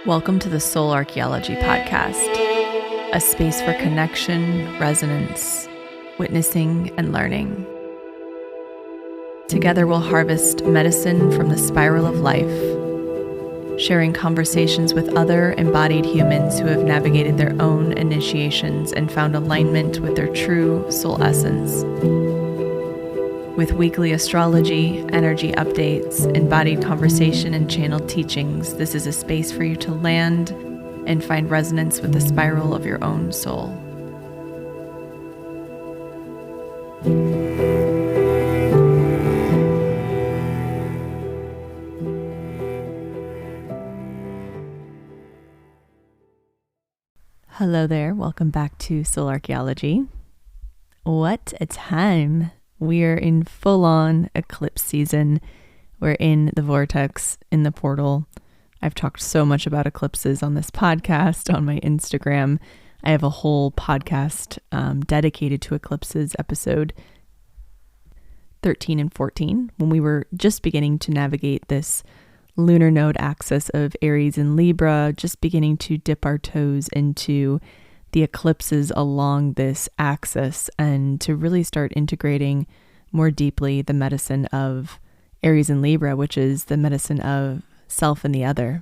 Welcome to the Soul Archaeology podcast, a space for connection, resonance, witnessing, and learning. Together we'll harvest medicine from the spiral of life, sharing conversations with other embodied humans who have navigated their own initiations and found alignment with their true soul essence. With weekly astrology, energy updates, embodied conversation, and channeled teachings, this is a space for you to land and find resonance with the spiral of your own soul. Hello there, welcome back to Soul Archaeology. What a time! We are in full-on eclipse season. We're in the vortex, in the portal. I've talked so much about eclipses on this podcast, on my Instagram. I have a whole podcast dedicated to eclipses, episode 13 and 14, when we were just beginning to navigate this lunar node axis of Aries and Libra, just beginning to dip our toes into the eclipses along this axis and to really start integrating more deeply the medicine of Aries and Libra, which is the medicine of self and the other.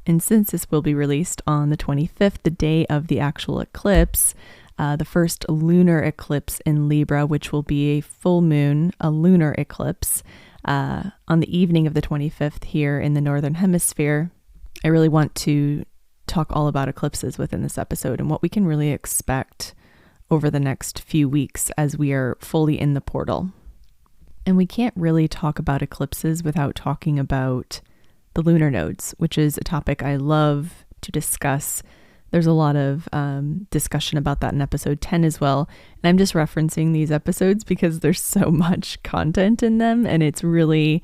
And since this will be released on the 25th, the day of the actual eclipse, the first lunar eclipse in Libra, which will be a full moon, a lunar eclipse, on the evening of the 25th here in the Northern Hemisphere, I really want to talk all about eclipses within this episode and what we can really expect over the next few weeks as we are fully in the portal. And we can't really talk about eclipses without talking about the lunar nodes, which is a topic I love to discuss. There's a lot of discussion about that in episode 10 as well. And I'm just referencing these episodes because there's so much content in them and it's really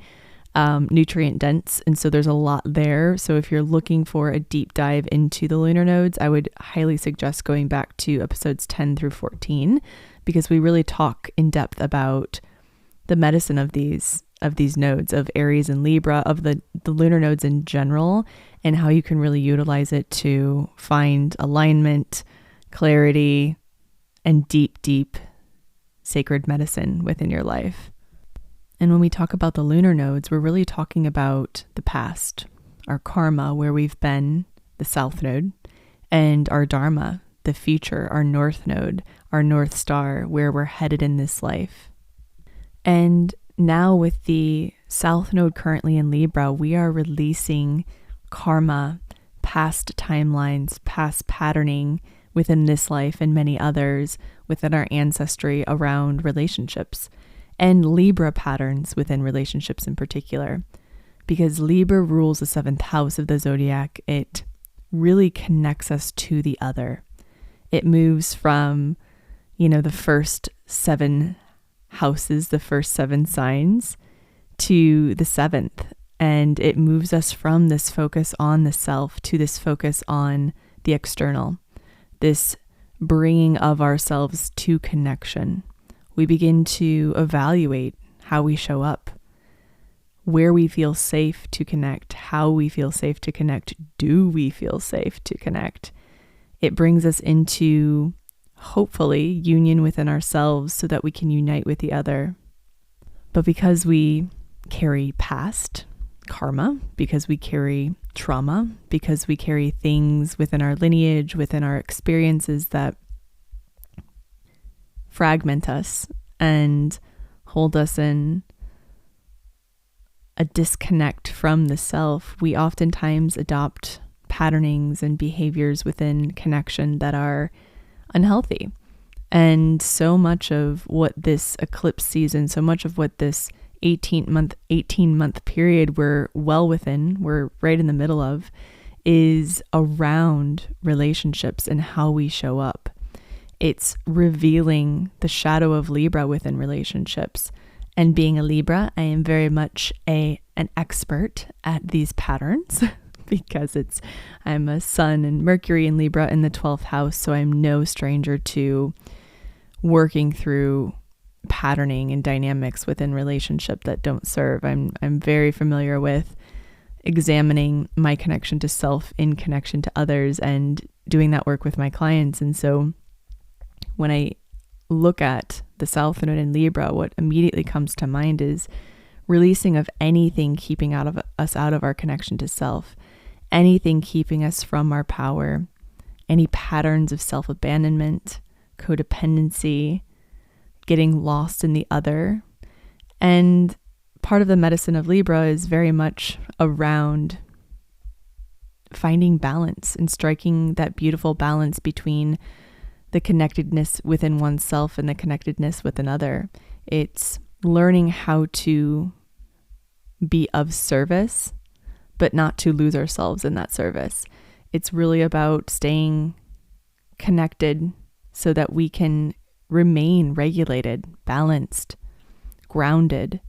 nutrient dense. And so there's a lot there. So if you're looking for a deep dive into the lunar nodes, I would highly suggest going back to episodes 10 through 14, because we really talk in depth about the medicine of these nodes, of Aries and Libra, of the lunar nodes in general, and how you can really utilize it to find alignment, clarity, and deep sacred medicine within your life. And when we talk about the lunar nodes, we're really talking about the past, our karma, where we've been, the south node, and our dharma, the future, our north node, our north star, where we're headed in this life. And now with the south node currently in Libra, we are releasing karma, past timelines, past patterning within this life and many others within our ancestry around relationships. And Libra patterns within relationships in particular, because Libra rules the 7th house of the zodiac. It really connects us to the other. It moves from, the first 7 houses, the first 7 signs, to the 7th. And it moves us from this focus on the self to this focus on the external, this bringing of ourselves to connection. We begin to evaluate how we show up, where we feel safe to connect, how we feel safe to connect, do we feel safe to connect? It brings us into, hopefully, union within ourselves so that we can unite with the other. But because we carry past karma, because we carry trauma, because we carry things within our lineage, within our experiences that fragment us and hold us in a disconnect from the self, we oftentimes adopt patternings and behaviors within connection that are unhealthy. And so much of what this eclipse season, so much of what this 18-month period we're well within, we're right in the middle of, is around relationships and how we show up. It's revealing the shadow of Libra within relationships. And being a Libra, I am very much an expert at these patterns because I'm a Sun and Mercury in Libra in the 12th house. So I'm no stranger to working through patterning and dynamics within relationship that don't serve. I'm very familiar with examining my connection to self in connection to others and doing that work with my clients. And so when I look at the South Node in Libra, what immediately comes to mind is releasing of anything keeping us out of our connection to self, anything keeping us from our power, any patterns of self-abandonment, codependency, getting lost in the other. And part of the medicine of Libra is very much around finding balance and striking that beautiful balance between the connectedness within oneself and the connectedness with another. It's learning how to be of service, but not to lose ourselves in that service. It's really about staying connected so that we can remain regulated, balanced, grounded,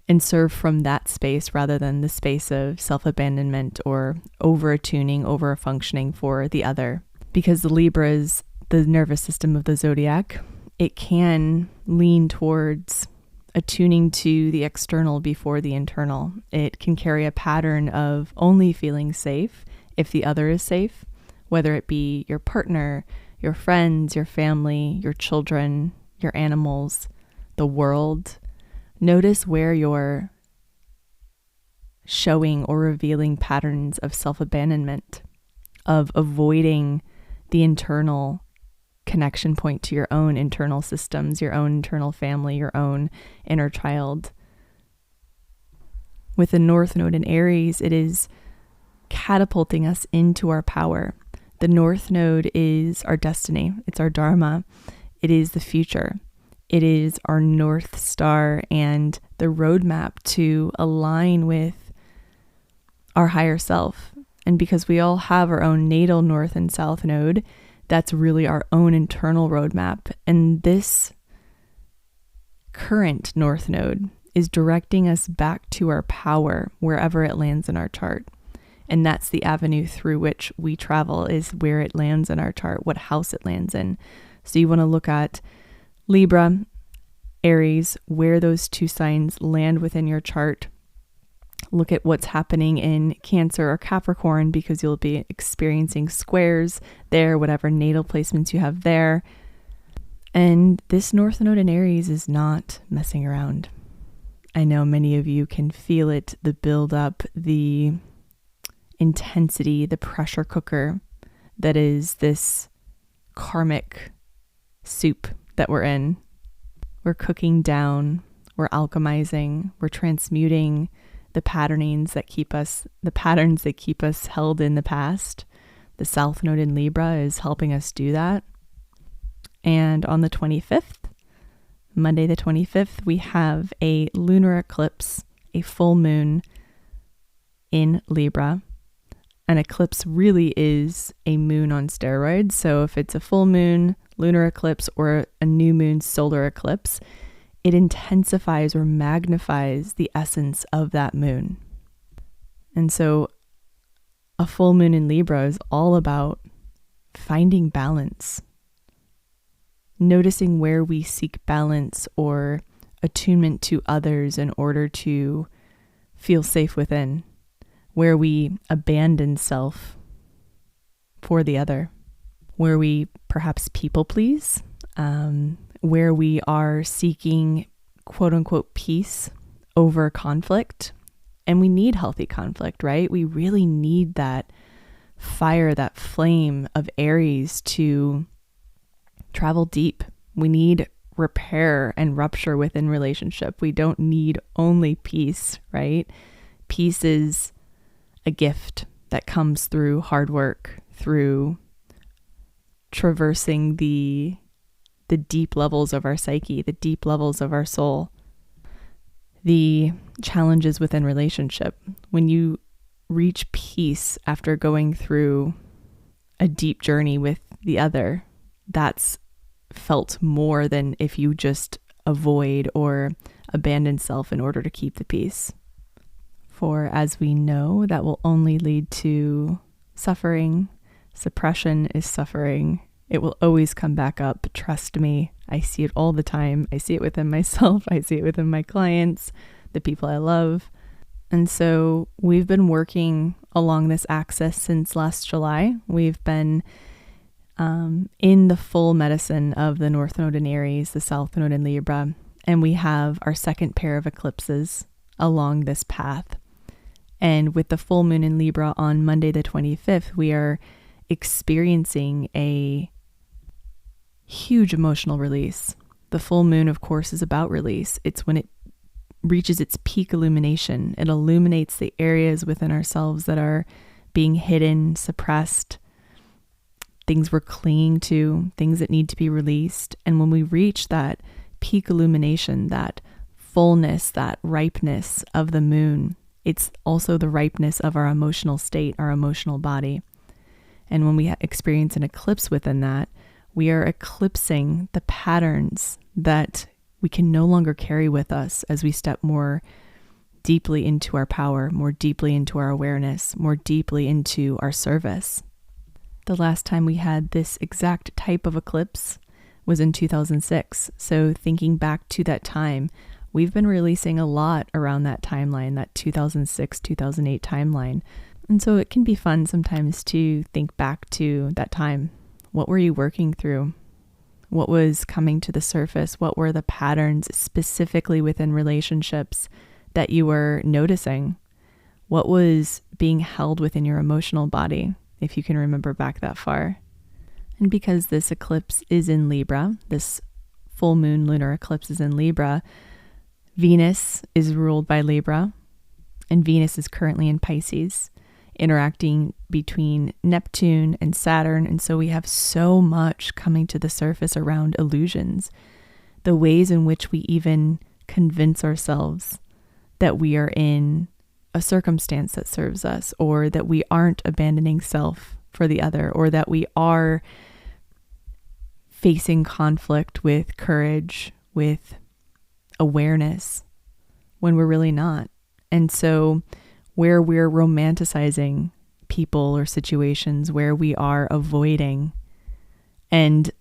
and serve from that space rather than the space of self-abandonment or over-attuning, over-functioning for the other. Because the Libra is the nervous system of the zodiac, it can lean towards attuning to the external before the internal. It can carry a pattern of only feeling safe if the other is safe, whether it be your partner, your friends, your family, your children, your animals, the world. Notice where you're showing or revealing patterns of self-abandonment, of avoiding the internal connection point to your own internal systems, your own internal family, your own inner child. With the North Node in Aries, it is catapulting us into our power. The North Node is our destiny. It's our dharma. It is the future. It is our North Star and the roadmap to align with our higher self. And because we all have our own natal North and South Node, that's really our own internal roadmap. And this current North Node is directing us back to our power wherever it lands in our chart. And that's the avenue through which we travel, is where it lands in our chart, what house it lands in. So you want to look at Libra, Aries, where those two signs land within your chart. Look at what's happening in Cancer or Capricorn, because you'll be experiencing squares there, whatever natal placements you have there. And this North Node in Aries is not messing around. I know many of you can feel it, the buildup, the intensity, the pressure cooker that is this karmic soup that we're in. We're cooking down, we're alchemizing, we're transmuting the patterns that keep us held in the past. The South Node in Libra is helping us do that. And on the 25th, Monday the 25th, we have a lunar eclipse, a full moon in Libra. An eclipse really is a moon on steroids. So if it's a full moon, lunar eclipse, or a new moon solar eclipse, it intensifies or magnifies the essence of that moon. And so a full moon in Libra is all about finding balance, noticing where we seek balance or attunement to others in order to feel safe within, where we abandon self for the other, where we perhaps people please, where we are seeking quote unquote peace over conflict. And we need healthy conflict, right? We really need that fire, that flame of Aries to travel deep. We need repair and rupture within relationship. We don't need only peace, right? Peace is a gift that comes through hard work, through traversing the deep levels of our psyche, the deep levels of our soul, the challenges within relationship. When you reach peace after going through a deep journey with the other, that's felt more than if you just avoid or abandon self in order to keep the peace. For as we know, that will only lead to suffering. Suppression is suffering. It will always come back up. Trust me. I see it all the time. I see it within myself. I see it within my clients, the people I love. And so we've been working along this axis since last July. We've been in the full medicine of the North Node in Aries, the South Node in Libra, and we have our second pair of eclipses along this path. And with the full moon in Libra on Monday the 25th, we are experiencing a huge emotional release. The full moon, of course, is about release. It's when it reaches its peak illumination. It illuminates the areas within ourselves that are being hidden, suppressed, things we're clinging to, things that need to be released. And when we reach that peak illumination, that fullness, that ripeness of the moon, it's also the ripeness of our emotional state, our emotional body. And when we experience an eclipse within that, we are eclipsing the patterns that we can no longer carry with us as we step more deeply into our power, more deeply into our awareness, more deeply into our service. The last time we had this exact type of eclipse was in 2006. So thinking back to that time, we've been releasing a lot around that timeline, that 2006, 2008 timeline. And so it can be fun sometimes to think back to that time. What were you working through? What was coming to the surface? What were the patterns specifically within relationships that you were noticing? What was being held within your emotional body, if you can remember back that far? And because this eclipse is in Libra, this full moon lunar eclipse is in Libra, Venus is ruled by Libra, and Venus is currently in Pisces, interacting between Neptune and Saturn. And so we have so much coming to the surface around illusions, the ways in which we even convince ourselves that we are in a circumstance that serves us, or that we aren't abandoning self for the other, or that we are facing conflict with courage, with awareness, when we're really not. And so where we're romanticizing people or situations, where we are avoiding, and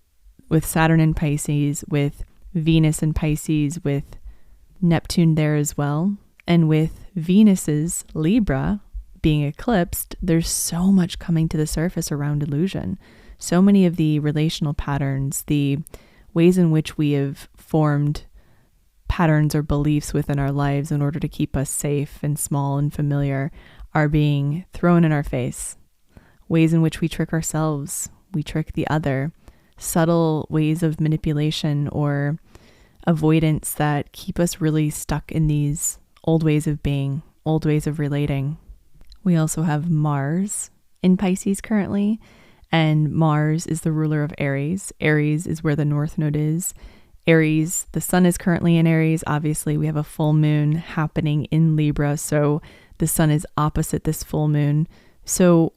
with Saturn in Pisces, with Venus in Pisces, with Neptune there as well, and with Venus's Libra being eclipsed, there's so much coming to the surface around illusion. So many of the relational patterns, the ways in which we have formed patterns or beliefs within our lives in order to keep us safe and small and familiar, are being thrown in our face. Ways in which we trick ourselves, we trick the other, subtle ways of manipulation or avoidance that keep us really stuck in these old ways of being, old ways of relating. We also have Mars in Pisces currently, and Mars is the ruler of Aries. Aries is where the North Node is. Aries, the sun is currently in Aries. Obviously, we have a full moon happening in Libra, so the sun is opposite this full moon. So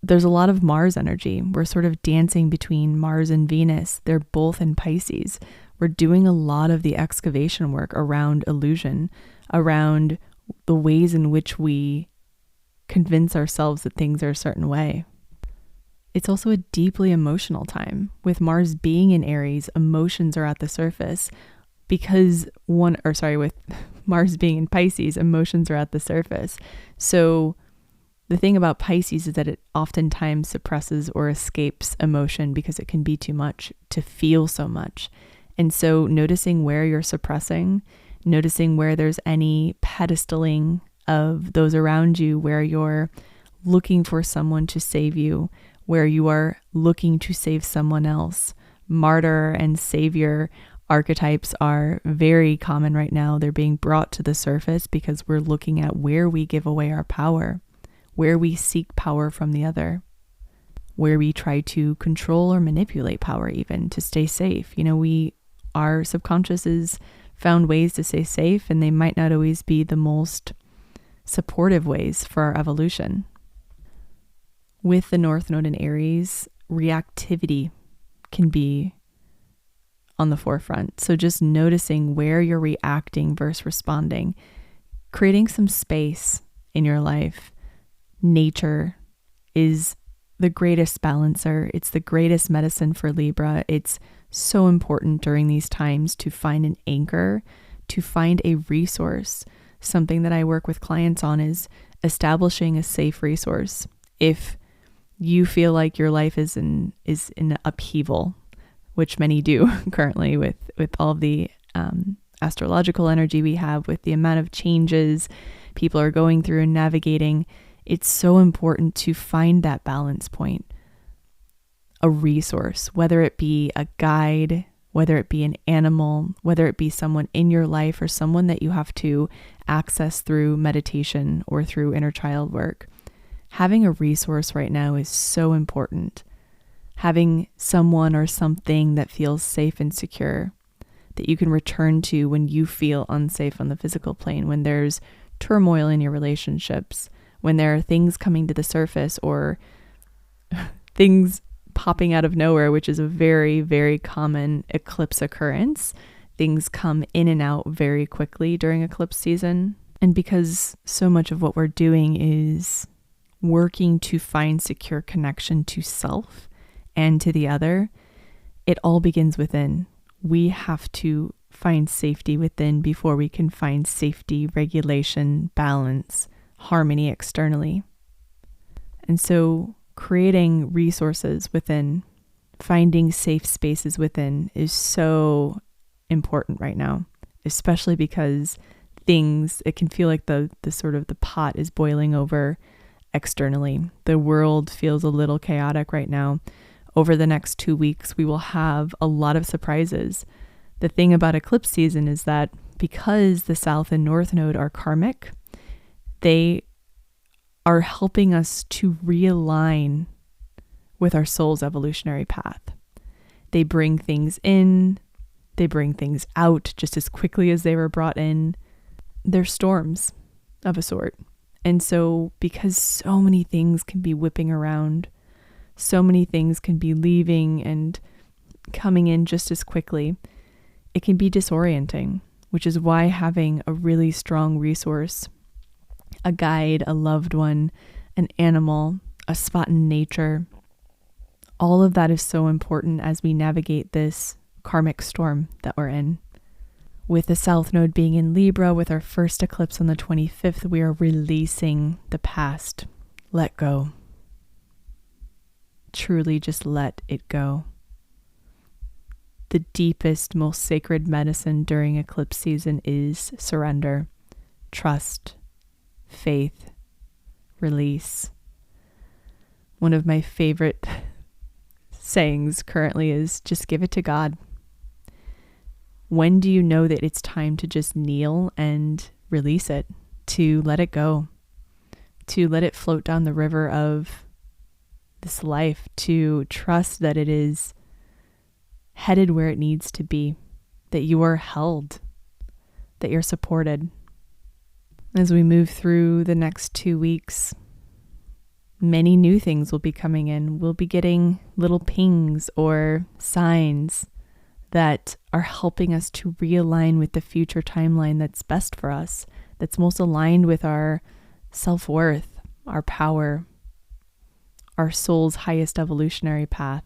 there's a lot of Mars energy. We're sort of dancing between Mars and Venus. They're both in Pisces. We're doing a lot of the excavation work around illusion, around the ways in which we convince ourselves that things are a certain way. It's also a deeply emotional time. With Mars being in Aries, emotions are at the surface because with Mars being in Pisces, emotions are at the surface. So the thing about Pisces is that it oftentimes suppresses or escapes emotion because it can be too much to feel so much. And so noticing where you're suppressing, noticing where there's any pedestaling of those around you, where you're looking for someone to save you, where you are looking to save someone else. Martyr and savior archetypes are very common right now. They're being brought to the surface because we're looking at where we give away our power, where we seek power from the other, where we try to control or manipulate power even to stay safe. Our subconscious has found ways to stay safe, and they might not always be the most supportive ways for our evolution. With the North Node in Aries, reactivity can be on the forefront. So just noticing where you're reacting versus responding, creating some space in your life. Nature is the greatest balancer. It's the greatest medicine for Libra. It's so important during these times to find an anchor, to find a resource something that I work with clients on is establishing a safe resource. If you feel like your life is in upheaval, which many do currently with all of the astrological energy we have, with the amount of changes people are going through and navigating, it's so important to find that balance point, a resource, whether it be a guide, whether it be an animal, whether it be someone in your life or someone that you have to access through meditation or through inner child work. Having a resource right now is so important. Having someone or something that feels safe and secure, that you can return to when you feel unsafe on the physical plane, when there's turmoil in your relationships, when there are things coming to the surface or things popping out of nowhere, which is a very, very common eclipse occurrence. Things come in and out very quickly during eclipse season. And because so much of what we're doing is working to find secure connection to self and to the other, it all begins within. We have to find safety within before we can find safety, regulation, balance, harmony externally. And so creating resources within, finding safe spaces within is so important right now, especially because it can feel like the sort of the pot is boiling over externally. The world feels a little chaotic right now. Over the next 2 weeks, we will have a lot of surprises. The thing about eclipse season is that because the South and North Node are karmic, they are helping us to realign with our soul's evolutionary path. They bring things in, they bring things out just as quickly as they were brought in. They're storms of a sort. And so because so many things can be whipping around, so many things can be leaving and coming in just as quickly, it can be disorienting, which is why having a really strong resource, a guide, a loved one, an animal, a spot in nature, all of that is so important as we navigate this karmic storm that we're in. With the South Node being in Libra, with our first eclipse on the 25th, we are releasing the past. Let go. Truly just let it go. The deepest, most sacred medicine during eclipse season is surrender, trust, faith, release. One of my favorite sayings currently is just give it to God. When do you know that it's time to just kneel and release it, to let it go, to let it float down the river of this life, to trust that it is headed where it needs to be, that you are held, that you're supported. As we move through the next 2 weeks, many new things will be coming in. We'll be getting little pings or signs that are helping us to realign with the future timeline that's best for us, that's most aligned with our self-worth, our power, our soul's highest evolutionary path.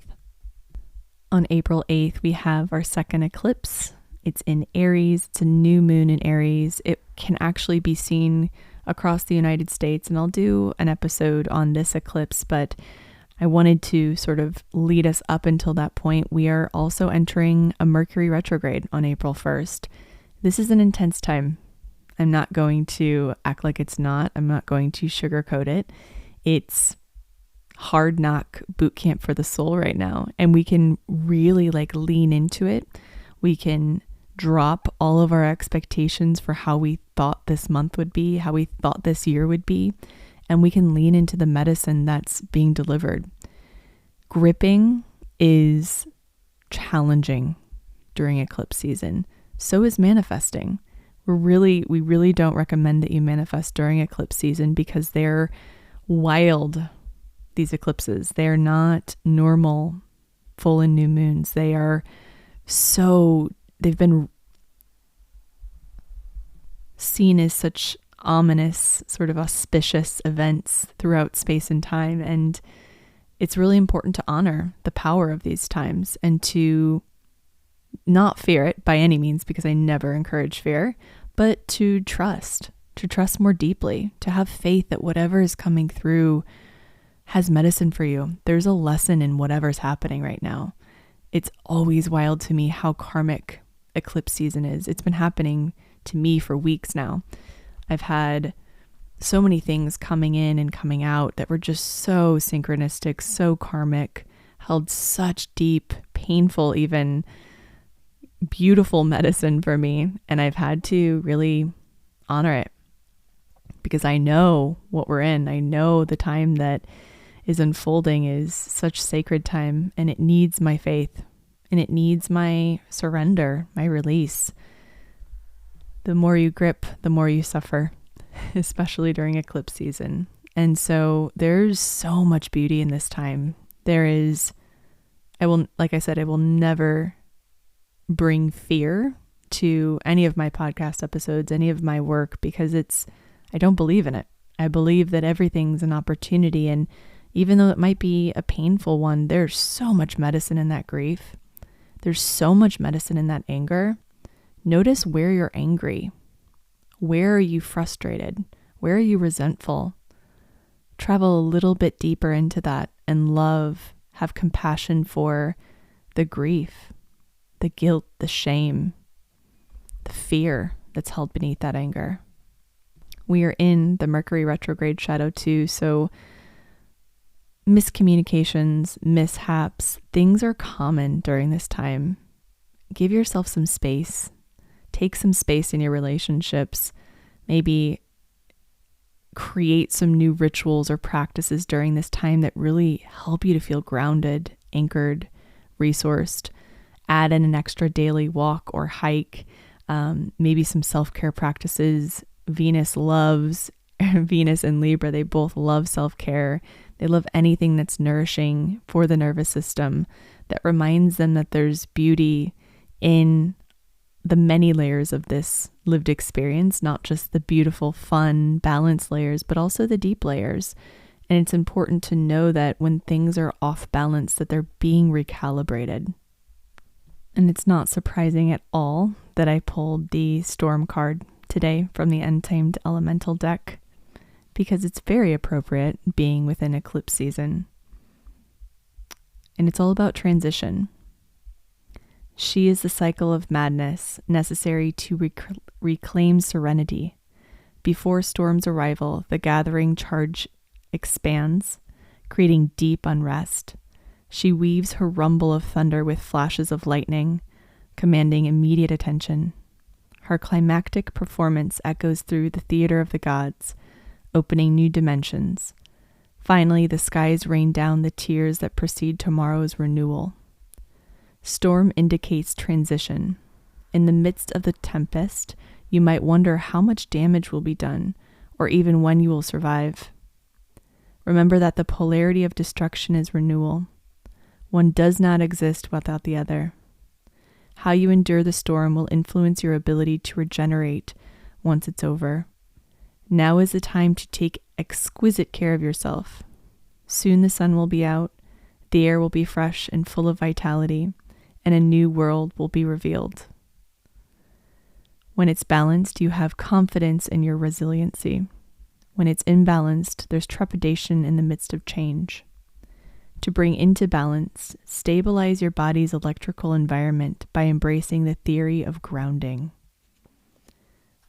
On April 8th, we have our second eclipse. It's in Aries. It's a new moon in Aries. It can actually be seen across the United States, and I'll do an episode on this eclipse, but I wanted to sort of lead us up until that point. We are also entering a Mercury Retrograde on April 1st. This is an intense time. I'm not going to act like it's not. I'm not going to sugarcoat it. It's hard knock boot camp for the soul right now, and we can really lean into it. We can drop all of our expectations for how we thought this month would be, how we thought this year would be, and we can lean into the medicine that's being delivered. Gripping is challenging during eclipse season. So is manifesting. We really don't recommend that you manifest during eclipse season because they're wild, these eclipses. They're not normal full and new moons. They've been seen as such ominous, sort of auspicious events throughout space and time. And it's really important to honor the power of these times and to not fear it by any means, because I never encourage fear, but to trust to trust more deeply, to have faith that whatever is coming through has medicine for you. There's a lesson in whatever's happening right now. It's always wild to me how karmic eclipse season is. It's been happening to me for weeks now. I've had so many things coming in and coming out that were just so synchronistic, so karmic, held such deep, painful, even beautiful medicine for me. And I've had to really honor it because I know what we're in. I know the time that is unfolding is such sacred time, and it needs my faith and it needs my surrender, my release. The more you grip, the more you suffer, especially during eclipse season. And so there's so much beauty in this time. Like I said, I will never bring fear to any of my podcast episodes, any of my work, because I don't believe in it. I believe that everything's an opportunity. And even though it might be a painful one, there's so much medicine in that grief. There's so much medicine in that anger. Notice where you're angry. Where are you frustrated? Where are you resentful? Travel a little bit deeper into that and have compassion for the grief, the guilt, the shame, the fear that's held beneath that anger. We are in the Mercury Retrograde shadow too, so miscommunications, mishaps, things are common during this time. Give yourself some space. Take some space in your relationships. Maybe create some new rituals or practices during this time that really help you to feel grounded, anchored, resourced. Add in an extra daily walk or hike, maybe some self-care practices. Venus and Libra, they both love self-care. They love anything that's nourishing for the nervous system, that reminds them that there's beauty in the many layers of this lived experience, not just the beautiful, fun, balanced layers, but also the deep layers. And it's important to know that when things are off balance, that they're being recalibrated. And it's not surprising at all that I pulled the Storm card today from the Untamed Elemental Deck, because it's very appropriate being within eclipse season. And it's all about transition. She is the cycle of madness necessary to reclaim serenity. Before storm's arrival, the gathering charge expands, creating deep unrest. She weaves her rumble of thunder with flashes of lightning, commanding immediate attention. Her climactic performance echoes through the theater of the gods, opening new dimensions. Finally, the skies rain down the tears that precede tomorrow's renewal. Storm indicates transition. In the midst of the tempest, you might wonder how much damage will be done, or even when you will survive. Remember that the polarity of destruction is renewal. One does not exist without the other. How you endure the storm will influence your ability to regenerate once it's over. Now is the time to take exquisite care of yourself. Soon the sun will be out, the air will be fresh and full of vitality, and a new world will be revealed. When it's balanced, you have confidence in your resiliency. When it's imbalanced, there's trepidation in the midst of change. To bring into balance, stabilize your body's electrical environment by embracing the theory of grounding.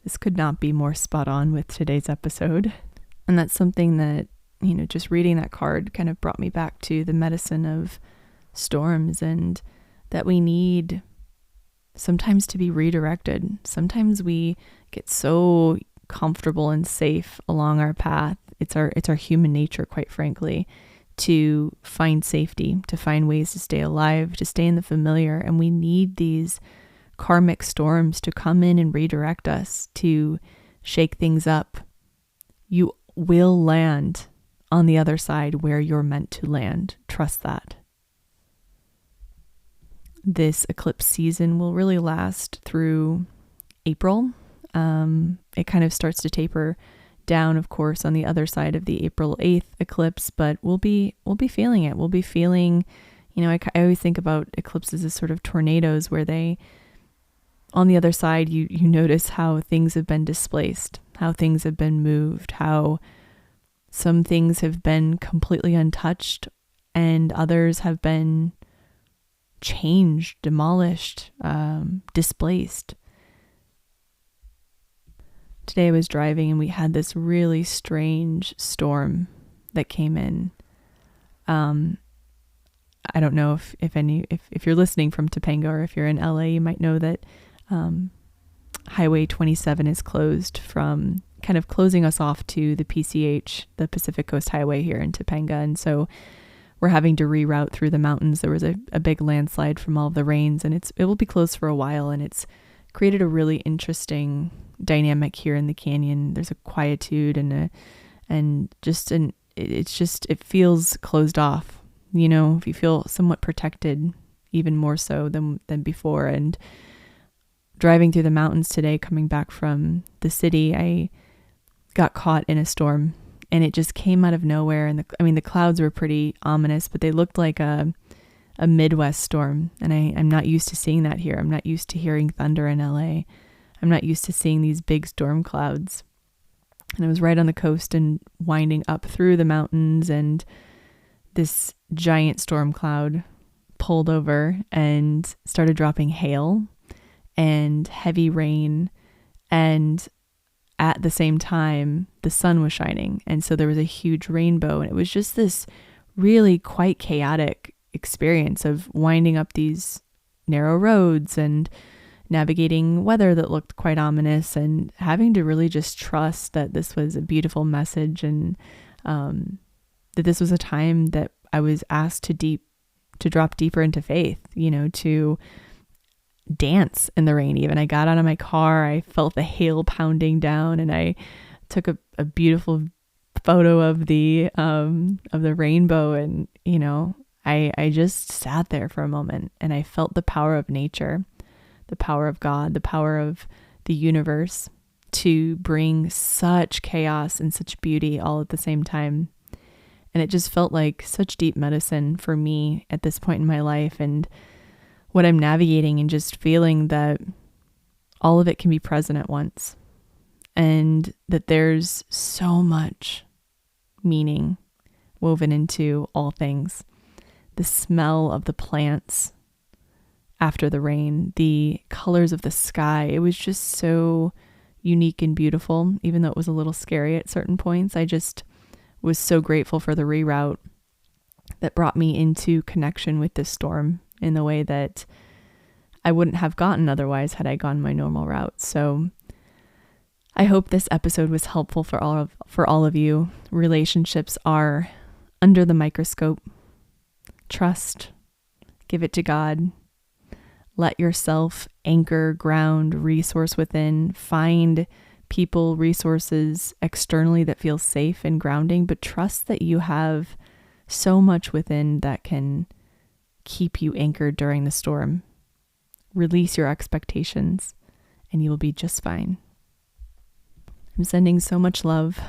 This could not be more spot on with today's episode. And that's something that, just reading that card kind of brought me back to the medicine of storms, and that we need sometimes to be redirected. Sometimes we get so comfortable and safe along our path. It's our human nature, quite frankly, to find safety, to find ways to stay alive, to stay in the familiar. And we need these karmic storms to come in and redirect us, to shake things up. You will land on the other side where you're meant to land. Trust that. This eclipse season will really last through April. It kind of starts to taper down, of course, on the other side of the April 8th eclipse, but we'll be feeling it. We'll be feeling, I always think about eclipses as sort of tornadoes, where on the other side, you notice how things have been displaced, how things have been moved, how some things have been completely untouched and others have been changed, demolished, displaced. Today I was driving and we had this really strange storm that came in. I don't know if you're listening from Topanga or if you're in LA, you might know that Highway 27 is closed, from kind of closing us off to the PCH, the Pacific Coast Highway here in Topanga. And so we're having to reroute through the mountains. There was a big landslide from all of the rains, and it will be closed for a while, and it's created a really interesting dynamic here in the canyon. There's a quietude it feels closed off. You know, if you feel somewhat protected, even more so than before. And driving through the mountains today, coming back from the city, I got caught in a storm, and it just came out of nowhere. And the clouds were pretty ominous, but they looked like a Midwest storm. And I'm not used to seeing that here. I'm not used to hearing thunder in LA. I'm not used to seeing these big storm clouds. And I was right on the coast and winding up through the mountains, and this giant storm cloud pulled over and started dropping hail and heavy rain. And at the same time, the sun was shining. And so there was a huge rainbow. And it was just this really quite chaotic experience of winding up these narrow roads and navigating weather that looked quite ominous, and having to really just trust that this was a beautiful message, and that this was a time that I was asked to drop deeper into faith, to dance in the rain. Even I got out of my car, I felt the hail pounding down, and I took a beautiful photo of the rainbow, and I just sat there for a moment, and I felt the power of nature, the power of God, the power of the universe to bring such chaos and such beauty all at the same time. And it just felt like such deep medicine for me at this point in my life, and what I'm navigating, and just feeling that all of it can be present at once, and that there's so much meaning woven into all things. The smell of the plants after the rain, the colors of the sky, it was just so unique and beautiful, even though it was a little scary at certain points. I just was so grateful for the reroute that brought me into connection with this storm in the way that I wouldn't have gotten otherwise had I gone my normal route. So I hope this episode was helpful for all of you. Relationships are under the microscope. Trust, give it to God. Let yourself anchor, ground, resource within. Find people, resources externally that feel safe and grounding, but trust that you have so much within that can keep you anchored during the storm. Release your expectations, and you will be just fine. I'm sending so much love.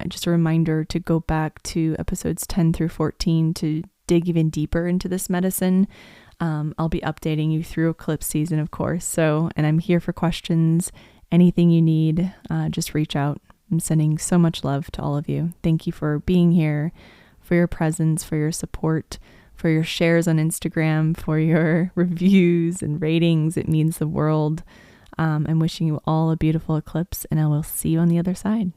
Just a reminder to go back to episodes 10 through 14 to dig even deeper into this medicine. I'll be updating you through eclipse season, of course. And I'm here for questions. Anything you need, just reach out. I'm sending so much love to all of you. Thank you for being here, for your presence, for your support, for your shares on Instagram, for your reviews and ratings. It means the world. I'm wishing you all a beautiful eclipse, and I will see you on the other side.